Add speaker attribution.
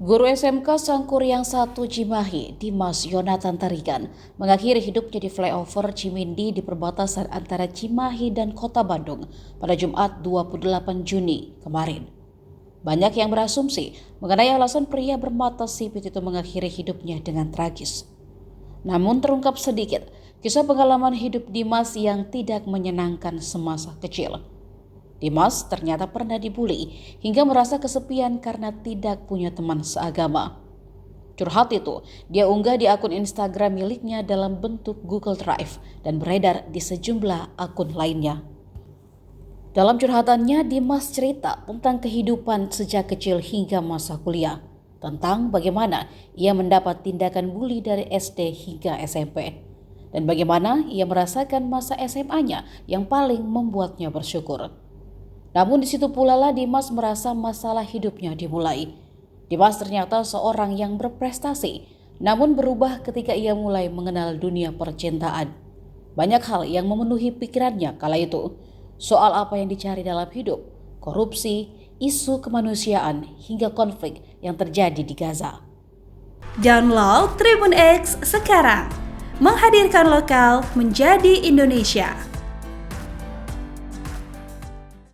Speaker 1: Guru SMK Sangkuriang 1 Cimahi, Dimas Yonatan Tarigan, mengakhiri hidupnya di flyover Cimindi di perbatasan antara Cimahi dan Kota Bandung pada Jumat 28 Juni kemarin. Banyak yang berasumsi mengenai alasan pria bermata sipit itu mengakhiri hidupnya dengan tragis. Namun terungkap sedikit kisah pengalaman hidup Dimas yang tidak menyenangkan semasa kecil. Dimas ternyata pernah dibully hingga merasa kesepian karena tidak punya teman seagama. Curhat itu dia unggah di akun Instagram miliknya dalam bentuk Google Drive dan beredar di sejumlah akun lainnya. Dalam curhatannya, Dimas cerita tentang kehidupan sejak kecil hingga masa kuliah, tentang bagaimana ia mendapat tindakan bully dari SD hingga SMP, dan bagaimana ia merasakan masa SMA-nya yang paling membuatnya bersyukur. Namun di situ pula lah Dimas merasa masalah hidupnya dimulai. Dimas ternyata seorang yang berprestasi, namun berubah ketika ia mulai mengenal dunia percintaan. Banyak hal yang memenuhi pikirannya kala itu. Soal apa yang dicari dalam hidup, korupsi, isu kemanusiaan, hingga konflik yang terjadi di Gaza.
Speaker 2: Download Tribun X sekarang, menghadirkan lokal menjadi Indonesia.